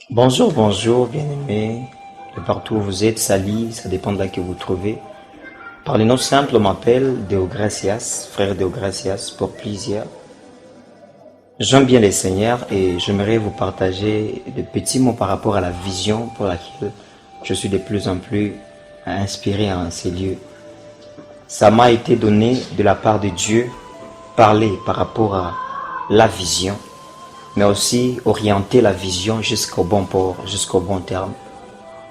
Bonjour, bonjour, bien-aimés. De partout où vous êtes, salut, ça dépend de là que vous trouvez. Par les noms simples, on m'appelle Deogracias, frère Deogracias, pour plaisir. J'aime bien les seigneurs et j'aimerais vous partager des petits mots par rapport à la vision pour laquelle je suis de plus en plus inspiré en ces lieux. Ça m'a été donné de la part de Dieu, parler par rapport à la vision, mais aussi orienter la vision jusqu'au bon port, jusqu'au bon terme.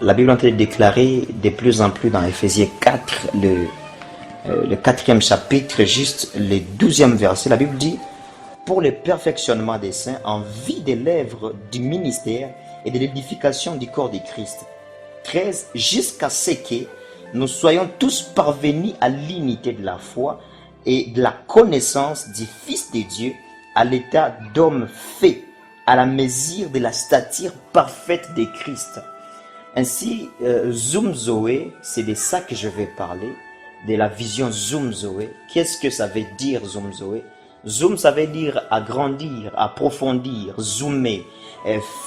La Bible est en train de déclarer de plus en plus dans Ephésiens 4, le quatrième chapitre, juste le 12e verset, la Bible dit: pour le perfectionnement des saints en vue des lèvres du ministère et de l'édification du corps de Christ. 13, jusqu'à ce que nous soyons tous parvenus à l'unité de la foi et de la connaissance du Fils de Dieu, à l'état d'homme fait, à la mesure de la stature parfaite de Christ. Ainsi, Zoom Zoé, c'est de ça que je vais parler, de la vision Zoom Zoé. Qu'est-ce que ça veut dire Zoom Zoé? Zoom, ça veut dire agrandir, approfondir, zoomer,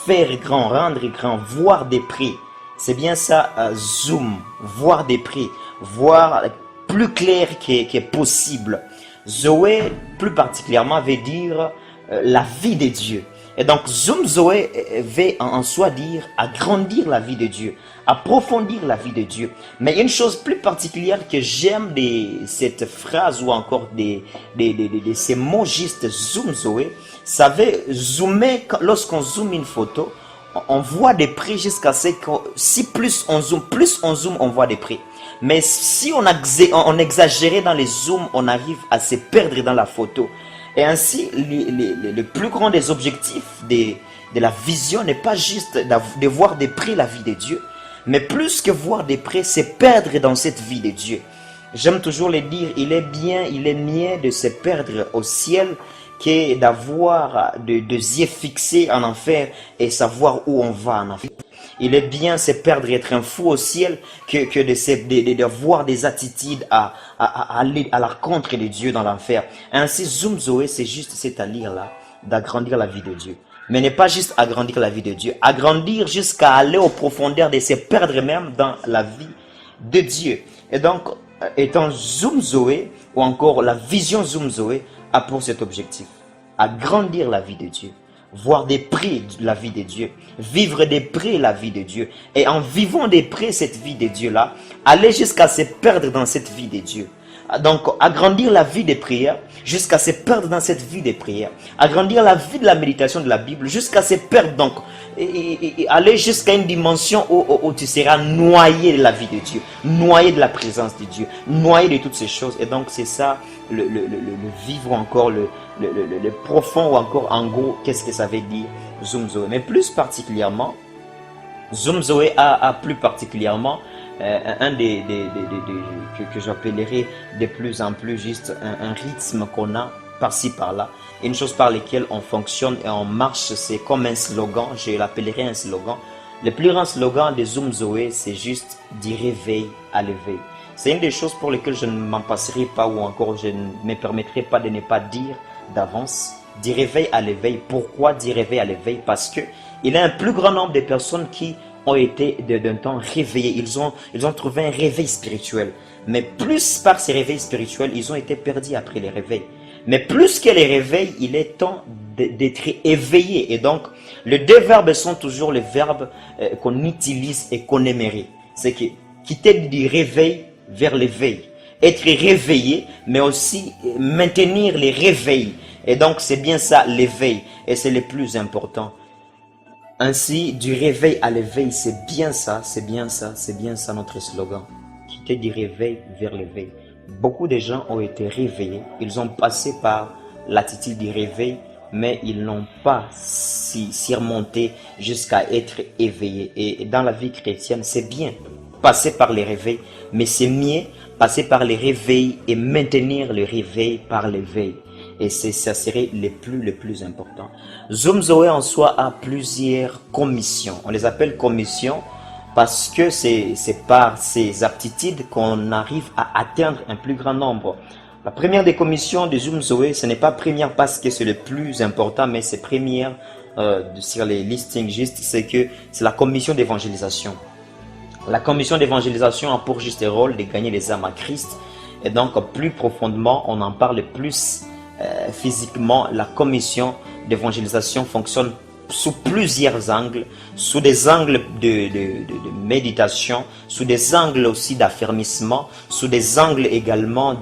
faire grand, rendre grand, voir de près. C'est bien ça, zoom, voir de près, voir plus clair que possible. Zoé, plus particulièrement, veut dire la vie de Dieu. Et donc, Zoom Zoé veut en soi dire agrandir la vie de Dieu, approfondir la vie de Dieu. Mais une chose plus particulière que j'aime de cette phrase ou encore de ces mots juste Zoom Zoé, ça veut zoomer, lorsqu'on zoome une photo, on voit de près jusqu'à ce que si plus on zoome, on voit de près. Mais si on exagérait dans les zooms, on arrive à se perdre dans la photo. Et ainsi, le plus grand des objectifs de la vision n'est pas juste de voir de près la vie de Dieu, mais plus que voir de près, c'est perdre dans cette vie de Dieu. J'aime toujours le dire, il est bien, il est mieux de se perdre au ciel que d'avoir des yeux fixés en enfer et savoir où on va en enfer. Il est bien se perdre, être un fou au ciel, que de voir des attitudes à aller à la rencontre de Dieu dans l'enfer. Ainsi, Zoom Zoé, c'est juste cet alire-là, d'agrandir la vie de Dieu. Mais n'est pas juste agrandir la vie de Dieu, agrandir jusqu'à aller aux profondeurs de se perdre même dans la vie de Dieu. Et donc, étant Zoom Zoé, ou encore la vision Zoom Zoé, a pour cet objectif, agrandir la vie de Dieu, voir de près la vie de Dieu, vivre de près la vie de Dieu. Et en vivant de près cette vie de Dieu-là, aller jusqu'à se perdre dans cette vie de Dieu. Donc, agrandir la vie des prières jusqu'à se perdre dans cette vie des prières. Agrandir la vie de la méditation de la Bible jusqu'à se perdre, donc, et aller jusqu'à une dimension où tu seras noyé de la vie de Dieu, noyé de la présence de Dieu, noyé de toutes ces choses. Et donc, c'est ça, le vivre, ou encore le profond, ou encore en gros, qu'est-ce que ça veut dire Zoom Zoé. Mais plus particulièrement, Zoom Zoé a plus particulièrement un que j'appellerais de plus en plus juste un rythme qu'on a par-ci par-là, une chose par laquelle on fonctionne et on marche. C'est comme un slogan, je l'appellerais un slogan. Le plus grand slogan de Zoom Zoé, c'est juste du réveil à l'éveil. C'est une des choses pour lesquelles je ne m'en passerai pas, ou encore je ne me permettrai pas de ne pas dire d'avance. Du réveil à l'éveil. Pourquoi du réveil à l'éveil? Parce que il y a un plus grand nombre de personnes qui ont été d'un temps réveillés. Ils ont trouvé un réveil spirituel. Mais plus par ces réveils spirituels, ils ont été perdus après les réveils. Mais plus que les réveils, il est temps d'être éveillé. Et donc, les deux verbes sont toujours les verbes qu'on utilise et qu'on aimerait. C'est que quitter du réveil vers l'éveil. Être réveillé, mais aussi maintenir les réveils. Et donc, c'est bien ça, l'éveil. Et c'est le plus important. Ainsi, du réveil à l'éveil, c'est bien ça, c'est bien ça, c'est bien ça notre slogan. Quitter du réveil vers l'éveil. Beaucoup de gens ont été réveillés, ils ont passé par l'attitude du réveil, mais ils n'ont pas surmonté jusqu'à être éveillés. Et dans la vie chrétienne, c'est bien passer par les réveils, mais c'est mieux passer par les réveils et maintenir le réveil par l'éveil. Et ça serait le plus important. Zoom Zoé en soi a plusieurs commissions. On les appelle commissions parce que c'est par ces aptitudes qu'on arrive à atteindre un plus grand nombre. La première des commissions de Zoom Zoé, ce n'est pas première parce que c'est le plus important, mais c'est première sur les listings juste, c'est que c'est la commission d'évangélisation. La commission d'évangélisation a pour juste rôle de gagner les âmes à Christ. Et donc, plus profondément, on en parle plus physiquement. La commission d'évangélisation fonctionne sous plusieurs angles, sous des angles de méditation, sous des angles aussi d'affermissement, sous des angles également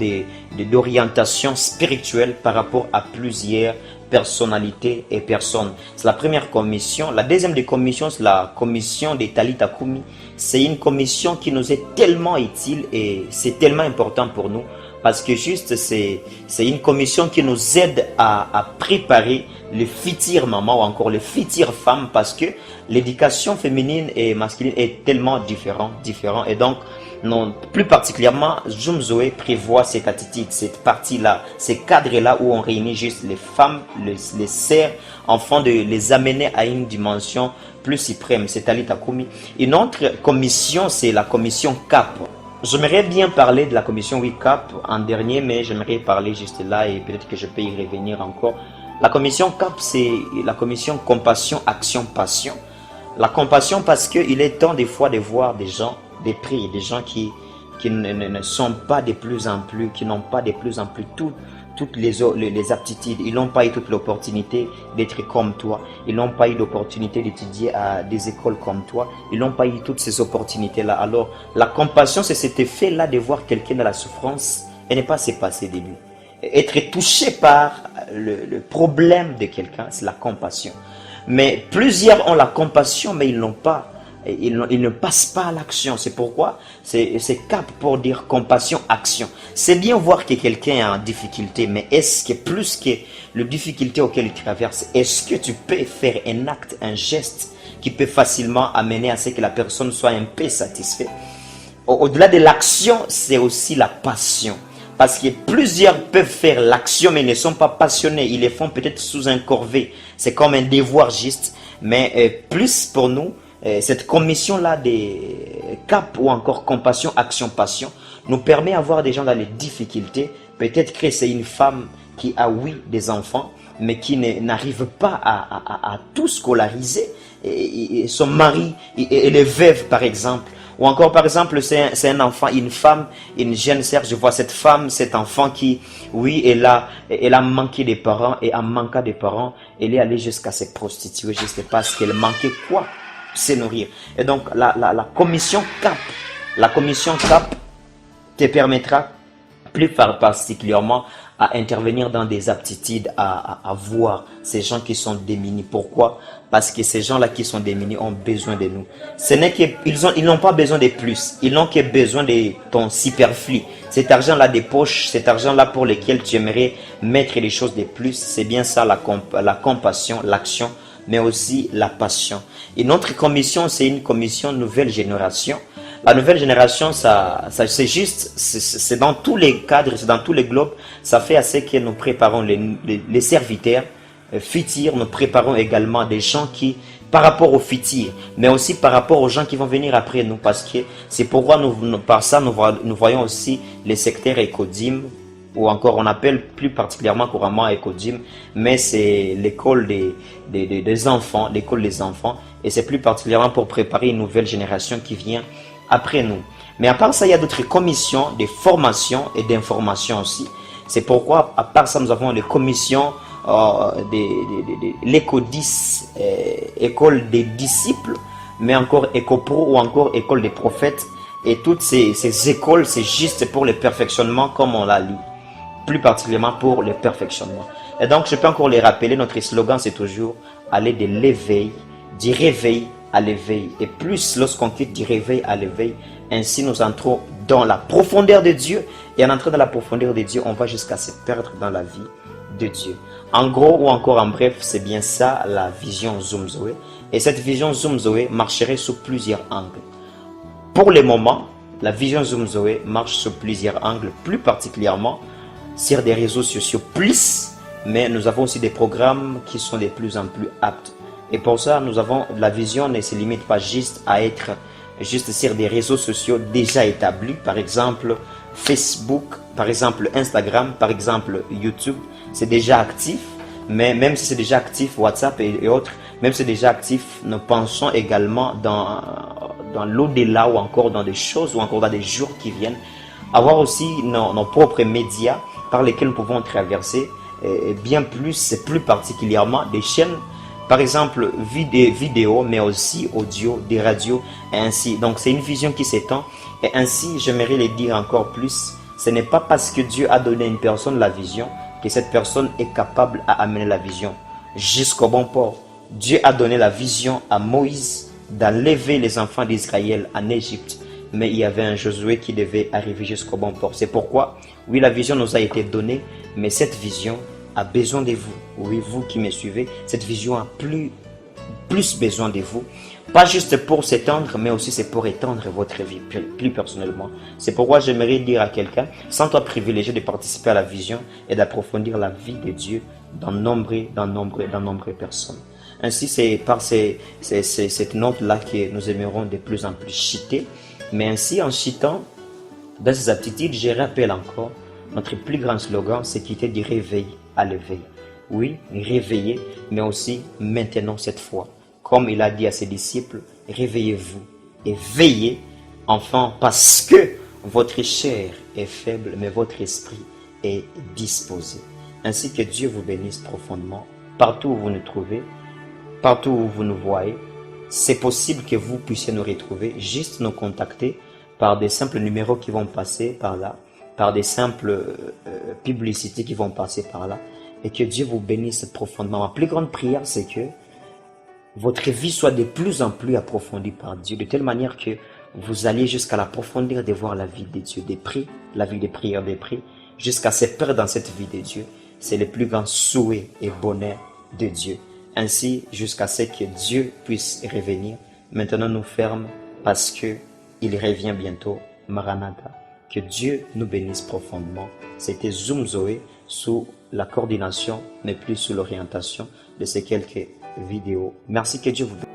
d'orientation spirituelle par rapport à plusieurs personnalités et personnes. C'est la première commission. La deuxième des commissions, c'est la commission des Talitha Kumi. C'est une commission qui nous est tellement utile et c'est tellement important pour nous parce que juste c'est une commission qui nous aide à préparer le futur maman ou encore le futur femme parce que l'éducation féminine et masculine est tellement différent et donc non, plus particulièrement, Zoom Zoé prévoit cette attitude, cette partie-là, ces cadres-là où on réunit juste les femmes, les sœurs, afin de les amener à une dimension plus suprême, c'est Talitha Kumi. Une autre commission, c'est la commission CAP. J'aimerais bien parler de la commission CAP en dernier, mais j'aimerais parler juste là et peut-être que je peux y revenir encore. La commission CAP, c'est la commission Compassion, Action, Passion. La compassion parce qu'il est temps des fois de voir des gens, des prix, des gens qui ne sont pas de plus en plus, qui n'ont pas de plus en plus toutes les aptitudes. Ils n'ont pas eu toute l'opportunité d'être comme toi. Ils n'ont pas eu l'opportunité d'étudier à des écoles comme toi. Ils n'ont pas eu toutes ces opportunités-là. Alors, la compassion, c'est cet effet-là de voir quelqu'un dans la souffrance et ne pas se passer de lui. Être touché par le problème de quelqu'un, c'est la compassion. Mais plusieurs ont la compassion, mais ils n'ont pas. Ils ne passent pas à l'action. C'est pourquoi c'est CAP pour dire compassion, action. C'est bien voir que quelqu'un est en difficulté, mais est-ce que plus que les difficultés auxquelles il traverse, est-ce que tu peux faire un acte, un geste qui peut facilement amener à ce que la personne soit un peu satisfaite? Au-delà de l'action, c'est aussi la passion. Parce que plusieurs peuvent faire l'action, mais ils ne sont pas passionnés. Ils les font peut-être sous un corvée. C'est comme un devoir juste. Mais plus pour nous, cette commission-là des CAP ou encore compassion, action, passion nous permet d'avoir des gens dans les difficultés. Peut-être que c'est une femme qui a, oui, des enfants, mais qui n'arrive pas à tout scolariser. Et son mari, elle est veuve par exemple. Ou encore par exemple, c'est un enfant, une femme, une jeune sœur, je vois cette femme, cet enfant qui, oui, elle a manqué des parents et en manquant des parents, elle est allée jusqu'à se prostituer juste parce qu'elle manquait quoi? Se nourrir. Et donc la commission CAP te permettra plus particulièrement à intervenir dans des aptitudes, à voir ces gens qui sont démunis. Pourquoi? Parce que ces gens-là qui sont démunis ont besoin de nous. Ce n'est ils n'ont pas besoin de plus. Ils n'ont que besoin de ton superflu. Cet argent-là des poches, cet argent-là pour lequel tu aimerais mettre les choses de plus, c'est bien ça la compassion, l'action, mais aussi la passion. Une autre commission, c'est une commission nouvelle génération. La nouvelle génération, c'est juste, c'est dans tous les cadres, c'est dans tous les globes. Ça fait à ce que nous préparons les serviteurs futurs, nous préparons également des gens qui, par rapport aux futurs, mais aussi par rapport aux gens qui vont venir après nous, parce que c'est pourquoi par ça, nous voyons aussi les secteurs Ecodim, ou encore on appelle plus particulièrement couramment Ecodim, mais c'est l'école des enfants, l'école des enfants, et c'est plus particulièrement pour préparer une nouvelle génération qui vient après nous. Mais à part ça, il y a d'autres commissions de formation et d'information aussi. C'est pourquoi, à part ça, nous avons les commissions l'Éco-10, école des disciples, mais encore Éco-Pro ou encore école des prophètes. Et toutes ces écoles, c'est juste pour le perfectionnement, comme on l'a lu. Plus particulièrement pour le perfectionnement. Et donc, je peux encore les rappeler, notre slogan, c'est toujours aller de l'éveil, du réveil à l'éveil. Et plus lorsqu'on quitte du réveil à l'éveil, ainsi nous entrons dans la profondeur de Dieu. Et en entrant dans la profondeur de Dieu, on va jusqu'à se perdre dans la vie de Dieu. En gros ou encore en bref, c'est bien ça la vision Zoom Zoé. Et cette vision Zoom Zoé marcherait sous plusieurs angles. Pour le moment, la vision Zoom Zoé marche sous plusieurs angles, plus particulièrement sur des réseaux sociaux plus, mais nous avons aussi des programmes qui sont de plus en plus aptes. Et pour ça, nous avons la vision ne se limite pas juste à être juste sur des réseaux sociaux déjà établis, par exemple Facebook, par exemple Instagram, par exemple YouTube, c'est déjà actif, mais même si c'est déjà actif, WhatsApp et autres, même si c'est déjà actif, nous pensons également dans l'au-delà ou encore dans des choses ou encore dans des jours qui viennent. Avoir aussi nos propres médias par lesquels nous pouvons traverser, et bien plus, plus particulièrement des chaînes, par exemple vidéo, mais aussi audio, des radios, et ainsi. Donc c'est une vision qui s'étend, et ainsi j'aimerais le dire encore plus, ce n'est pas parce que Dieu a donné à une personne la vision que cette personne est capable à amener la vision jusqu'au bon port. Dieu a donné la vision à Moïse d'enlever les enfants d'Israël en Égypte, mais il y avait un Josué qui devait arriver jusqu'au bon port. C'est pourquoi, oui, la vision nous a été donnée, mais cette vision a besoin de vous. Oui, vous qui me suivez, cette vision a plus besoin de vous. Pas juste pour s'étendre, mais aussi c'est pour étendre votre vie plus personnellement. C'est pourquoi j'aimerais dire à quelqu'un, sens-toi privilégié de participer à la vision et d'approfondir la vie de Dieu dans nombreuses personnes. Ainsi, c'est par cette note-là que nous aimerons de plus en plus chiter. Mais ainsi, en chitant dans ces aptitudes, je rappelle encore, notre plus grand slogan, c'est qui était du réveil à l'éveil. Oui, réveiller, mais aussi maintenant cette fois. Comme il a dit à ses disciples, réveillez-vous et veillez, enfants, parce que votre chair est faible, mais votre esprit est disposé. Ainsi que Dieu vous bénisse profondément, partout où vous nous trouvez, partout où vous nous voyez. C'est possible que vous puissiez nous retrouver, juste nous contacter par des simples numéros qui vont passer par là, par des simples publicités qui vont passer par là, et que Dieu vous bénisse profondément. Ma plus grande prière, c'est que votre vie soit de plus en plus approfondie par Dieu, de telle manière que vous alliez jusqu'à la profondeur de voir la vie de Dieu, des prix, la vie des prières, des prix, jusqu'à se perdre dans cette vie de Dieu. C'est le plus grand souhait et bonheur de Dieu. Ainsi, jusqu'à ce que Dieu puisse revenir. Maintenant, nous ferme parce que il revient bientôt. Maranatha. Que Dieu nous bénisse profondément. C'était Zoom Zoé sous la coordination, mais plus sous l'orientation de ces quelques vidéos. Merci, que Dieu vous bénisse.